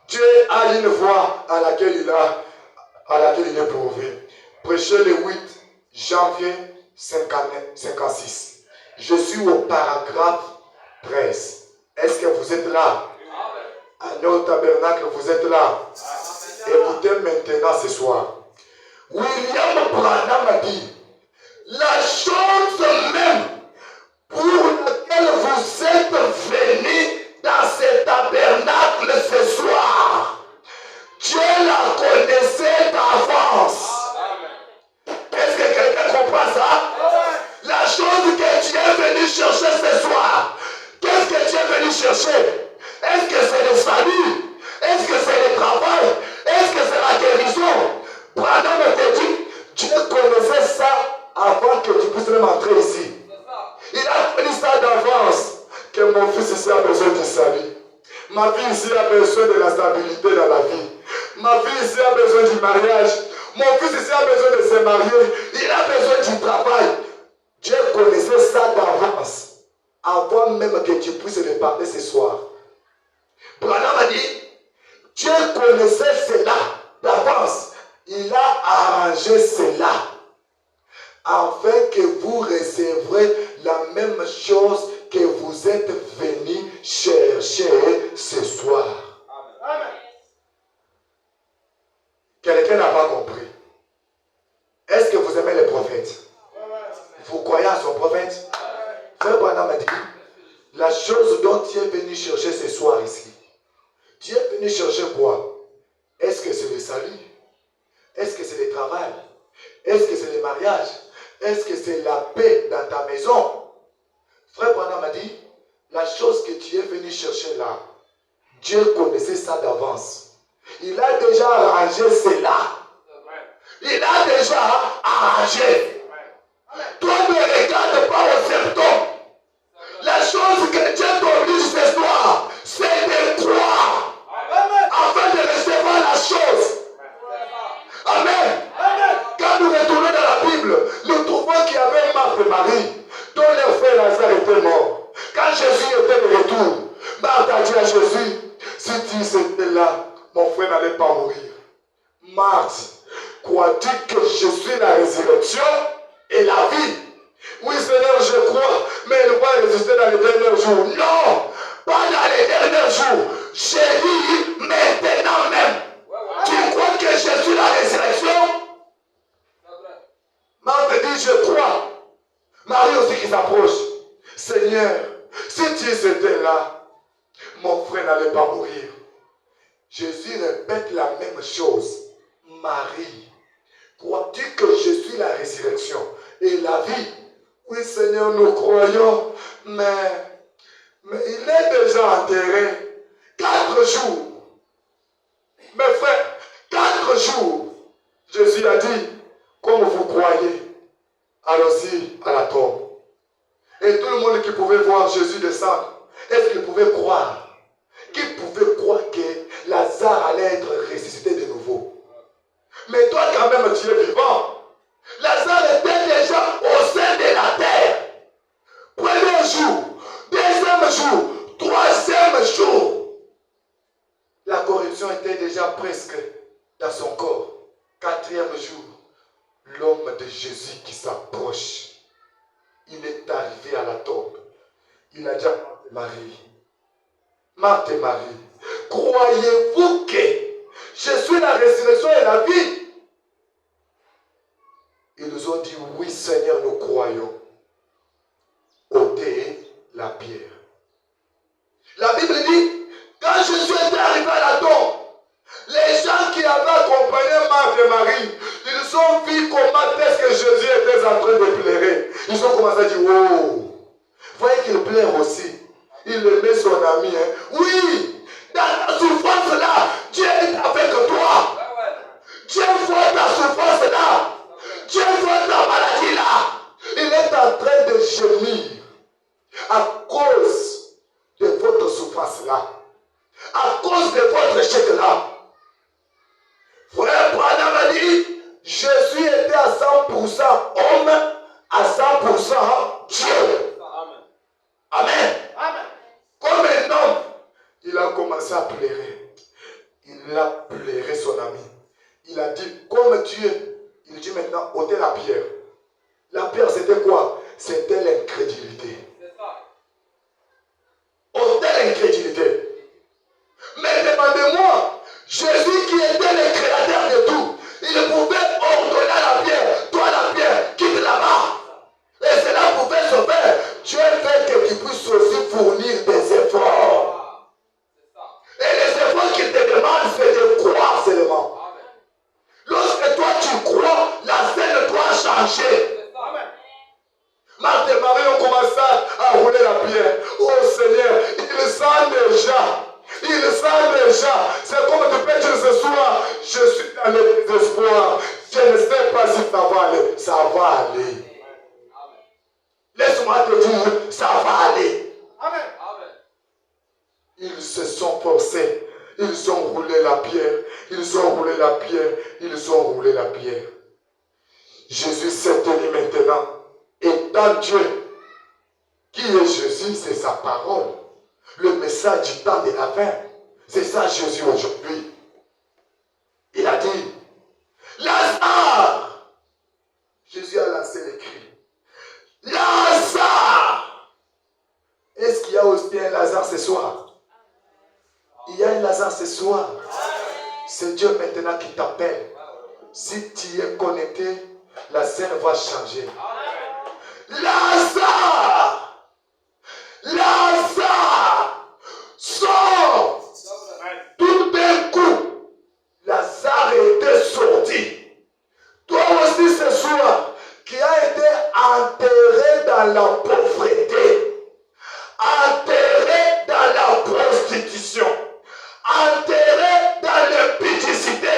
Dieu a une voie à laquelle il est prouvé. Prêchez le 8 janvier 56. Je suis au paragraphe 13. Est-ce que vous êtes là? À nos tabernacles, vous êtes là. Écoutez maintenant ce soir. William Branham a dit, la chose même pour laquelle vous êtes venus dans ce tabernacle ce soir, Dieu la connaissait d'avance. Est-ce que quelqu'un comprend ça? La chose que tu es venu chercher ce soir, qu'est-ce que tu es venu chercher? Est-ce que c'est le salut? Est-ce que c'est le travail? Est-ce que c'est la guérison? Branham te dit, Dieu connaissait ça avant que tu puisses même entrer ici. Il a connu ça d'avance, que mon fils ici a besoin du salut. Ma fille ici a besoin de la stabilité dans la vie. Ma fille ici a besoin du mariage. Mon fils ici a besoin de se marier. Il a besoin du travail. Dieu connaissait ça d'avance, avant même que tu puisses le parler ce soir. Branham a dit, Dieu connaissait cela d'avance. Il a arrangé cela afin que vous recevrez la même chose que vous êtes venus chercher ce soir. Amen. Quelqu'un n'a pas compris. Est-ce que vous aimez les prophètes? Vous croyez à son prophète? Frère Branham a dit, la chose dont tu es venu chercher ce soir ici, tu es venu chercher quoi? Est-ce que c'est le salut? Est-ce que c'est le travail? Est-ce que c'est le mariage? Est-ce que c'est la paix dans ta maison? Frère Branham a dit, la chose que tu es venu chercher là, Dieu connaissait ça d'avance. Il a déjà arrangé cela. Il a déjà arrangé. Toi ne regarde pas aux symptômes. La chose que Dieu t'oblige ce soir, c'est de croire afin de recevoir la chose. Amen. Quand nous retournons dans la Bible, nous trouvons qu'il y avait Marthe et Marie, dont leur frère Lazare était mort. Quand Jésus était de retour, Marthe a dit à Jésus, si tu étais là, mon frère n'allait pas mourir. Marthe, crois-tu que je suis la résurrection et la vie? Oui Seigneur, je crois, mais elle va résister dans les derniers jours. Non, pas dans les derniers jours. J'ai dit maintenant même. Tu crois que je suis la résurrection? Marthe dit, je crois. Marie aussi qui s'approche. Seigneur, si tu étais là, mon frère n'allait pas mourir. Jésus répète la même chose. Marie, Crois-tu que je suis la résurrection et la vie? Oui, Seigneur, nous croyons, mais il est déjà enterré. 4 jours. Mes frères, 4 jours. Jésus a dit, comme vous croyez, allons-y à la tombe. Et tout le monde qui pouvait voir Jésus descendre, est-ce qu'il pouvait croire? Qui pouvait croire que Lazare allait être ressuscité de nouveau? Mais toi quand même tu es vivant. Lazare était déjà au sein de la terre. Premier jour, deuxième jour, troisième jour. La corruption était déjà presque dans son corps. 4e jour, l'homme de Jésus qui s'approche. Il est arrivé à la tombe. Il a dit à Marthe et Marie, croyez-vous que je suis la résurrection et la vie? Ils nous ont dit, oui Seigneur, nous croyons. Ôtez la pierre. La Bible dit, quand Jésus était arrivé à la tombe, les gens qui avaient accompagné Marthe et Marie, ils ont vu comment est-ce que Jésus était en train de pleurer. Ils ont commencé à dire, oh, voyez qu'il pleure aussi. Il aimait son ami. Hein. Oui, dans ta souffrance-là, Dieu est avec toi. Dieu voit ta souffrance-là. Dieu voit ta maladie-là. Il est en train de gémir à cause de votre souffrance-là. À cause de votre échec-là. Frère Branham a dit, Jésus était à 100% homme, à 100% Dieu. Amen. Amen. Comme un homme, il a commencé à pleurer. Il a pleuré son ami. Il a dit, comme Dieu, il dit maintenant, ôtez la pierre. La pierre, c'était quoi? C'était l'incrédulité. Ôtez l'incrédulité. Mais demandez-moi, Jésus qui était le créateur de tout, il pouvait ordonner à la pierre, toi la pierre, quitte là-bas. Et cela pouvait se faire. Dieu fait que tu puisses aussi fournir des efforts. Et les efforts qu'il te demande, c'est de croire seulement. Lorsque toi tu crois, la scène doit changer. Marthe et Marie ont commencé à rouler la pierre. Oh Seigneur, il sent déjà. Il sent déjà. C'est comme tu peux dire ce soir, je suis dans le désespoir. Je ne sais pas si ça va aller. Ça va aller. Laisse-moi te dire, ça va aller. Amen. Ils se sont forcés. Ils ont roulé la pierre. Ils ont roulé la pierre. Ils ont roulé la pierre. Jésus s'est tenu maintenant. Étant Dieu, qui est Jésus, c'est sa parole. Le message du temps de la fin. C'est ça Jésus aujourd'hui. Il a dit, Lazare. Jésus a lancé les cris. Lazare! Est-ce qu'il y a aussi un Lazare ce soir? Il y a un Lazare ce soir. C'est Dieu maintenant qui t'appelle. Si tu es connecté, la scène va changer. Lazare! Lazare! Sors! Tout d'un coup, Lazare était sorti. Toi aussi ce soir, qui a été enterré dans la pauvreté, enterré dans la prostitution, enterré dans l'impudicité.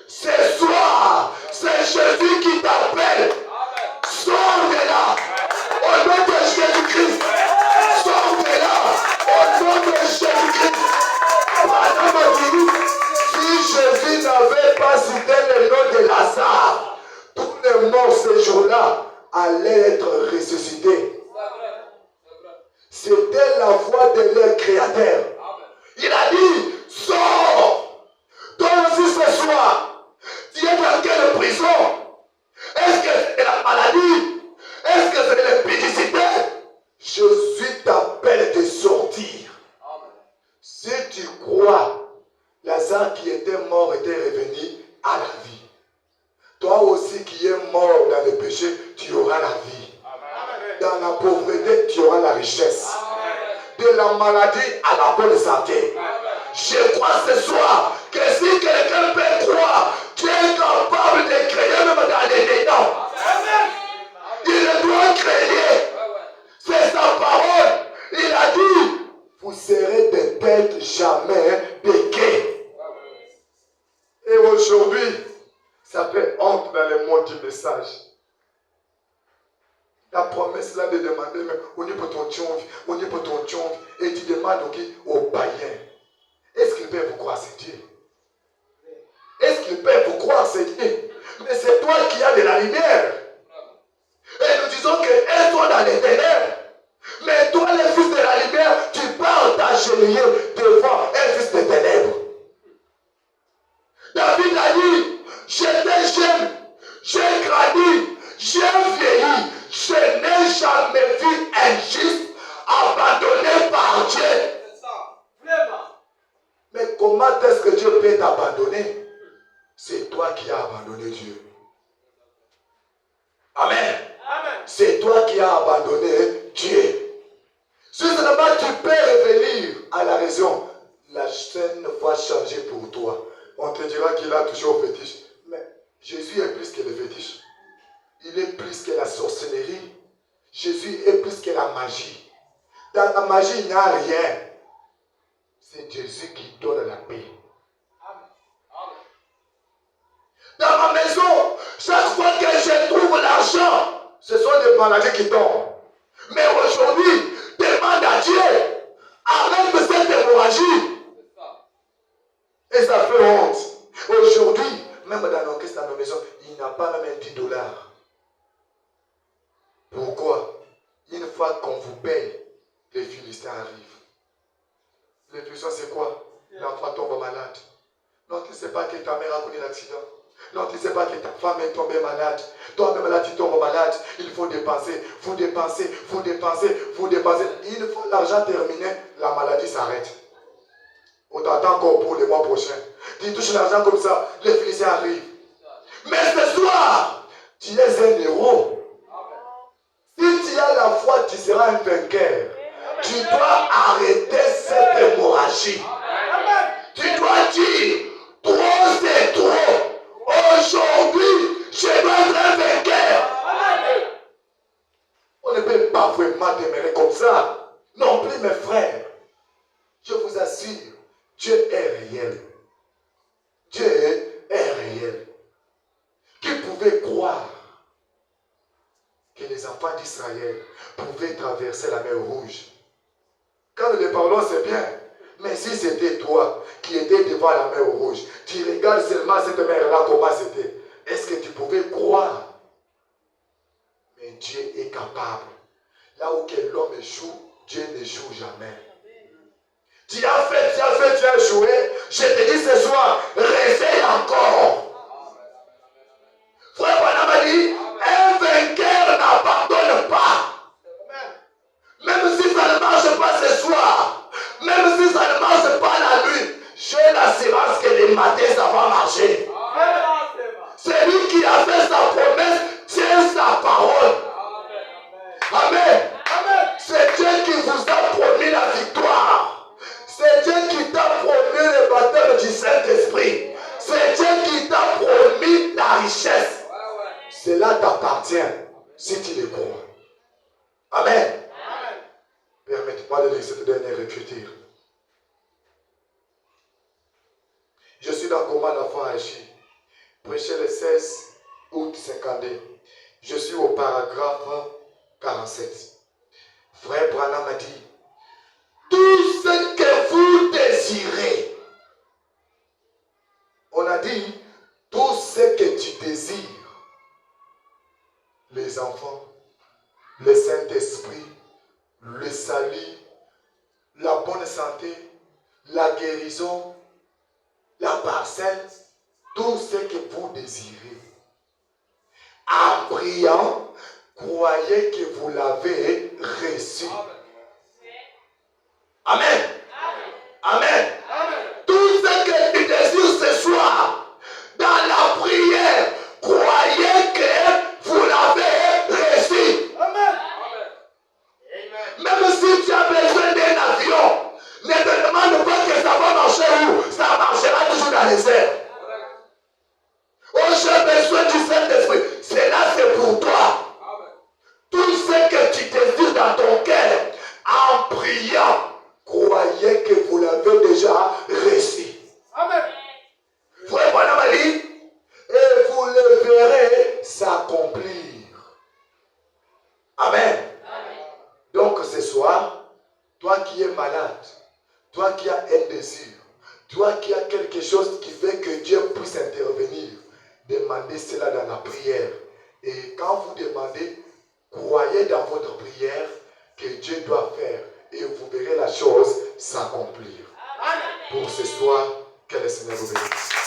Ce soir, c'est Jésus qui t'appelle. Sors de là, au nom de Jésus-Christ. Sors de là, au nom de Jésus-Christ. Madame dit, si Jésus n'avait pas cité le nom de Lazare, tous les morts ce jour-là allaient être ressuscités. C'était la voix de leur créateur. Il a dit, sors. Toi aussi ce soir, tu es dans quelle prison? Est-ce que c'est la maladie? Est-ce que c'est l'impudicité? Jésus t'appelle de sortir. Si tu crois, Lazare qui était mort était revenu à la vie. Toi aussi qui es mort dans le péché, tu auras la vie. Dans la pauvreté, tu auras la richesse. De la maladie à la bonne santé. Je crois ce soir que si quelqu'un peut croire, tu es capable de créer même Aujourd'hui, ça fait honte dans le monde du message. La promesse là de demander, mais on est pour ton tchonf, on est pour ton tchonf, et tu demandes aux païens. Est-ce qu'ils peuvent vous croire, c'est Dieu? Est-ce qu'ils peuvent vous croire, c'est Dieu? Mais c'est toi qui as de la lumière. Et nous disons qu'elles sont dans les ténèbres. Mais toi, le fils de la lumière, tu pars t'agenouiller devant un fils de ténèbres. David a dit, j'étais jeune, j'ai grandi, j'ai vieilli, je n'ai jamais vu un juste abandonné par Dieu. Mais comment est-ce que Dieu peut t'abandonner? C'est toi qui as abandonné Dieu. Amen. C'est toi qui as abandonné Dieu. Si seulement tu peux revenir à la raison, la scène va changer pour toi. On te dira qu'il a touché au fétiche. Mais Jésus est plus que le fétiche. Il est plus que la sorcellerie. Jésus est plus que la magie. Dans la magie, il n'y a rien. C'est Jésus qui donne la paix. Dans ma maison, chaque fois que je trouve l'argent, ce sont des maladies qui tombent. Mais aujourd'hui, demande à Dieu, arrête cette hémorragie. Et ça fait honte. Aujourd'hui, même dans nos maisons, il n'y a pas même $10. Pourquoi? Une fois qu'on vous paye, les Philistins arrivent. Les Philistins, c'est quoi? L'enfant tombe malade. Non, tu ne sais pas que ta mère a connu l'accident. Non, tu ne sais pas que ta femme est tombée malade. Toi-même là, tu tombes malade. Il faut dépenser, faut dépenser, faut dépenser, faut dépenser. Une fois l'argent terminé, la maladie s'arrête. On t'attend encore pour le mois prochain. Tu touches l'argent comme ça, les Philistins arrivent. Mais ce soir, tu es un héros. Si tu as la foi, tu seras un vainqueur. Tu dois arrêter cette hémorragie. Tu dois dire, trop c'est trop. Aujourd'hui, je dois être un vainqueur. On ne peut pas vraiment demeurer comme ça. Non plus, mes frères. Je vous assure, Dieu est réel. Dieu est réel. Qui pouvait croire que les enfants d'Israël pouvaient traverser la mer Rouge? Quand nous les parlons, c'est bien. Mais si c'était toi qui étais devant la mer Rouge, tu regardes seulement cette mer-là, comment c'était. Est-ce que tu pouvais croire? Mais Dieu est capable. Là où l'homme échoue, Dieu n'échoue jamais. Tu as échoué. Je te dis ce soir, réveille encore. Frère Branham a dit, un vainqueur n'abandonne pas. Même si ça ne marche pas ce soir, même si ça ne marche pas la nuit, j'ai l'assurance que le matin ça va marcher. Celui qui a fait sa promesse tient sa parole. Amen. C'est Dieu qui vous a promis la victoire. C'est Dieu qui t'a promis le baptême du Saint-Esprit. C'est Dieu qui t'a promis la richesse. Cela t'appartient si tu le crois. Amen. Permettez-moi de lire cette dernière écriture. Je suis dans comment la foi agit. Prêché le 16 août 52. Je suis au paragraphe 47. Frère Branham a dit, tout ce que vous désirez. On a dit, tout ce que tu désires. Les enfants, le Saint-Esprit, le salut, la bonne santé, la guérison, la parcelle, tout ce que vous désirez. En priant, croyez que vous l'avez reçu. Amen. Amen. Tout ce que tu désires ce soir, dans la prière, croyez que vous l'avez reçu. Amen. Même si tu as besoin d'un avion, ne te demande pas que ça va marcher où. Ça marchera toujours dans les airs. Oh, j'ai besoin du Saint-Esprit. C'est là, c'est pour toi. Tout ce que tu désires dans ton cœur, en priant, croyez que vous l'avez déjà désir, toi qui as quelque chose qui fait que Dieu puisse intervenir, demandez cela dans la prière. Et quand vous demandez, croyez dans votre prière que Dieu doit faire et vous verrez la chose s'accomplir. Pour ce soir, que le Seigneur vous bénisse.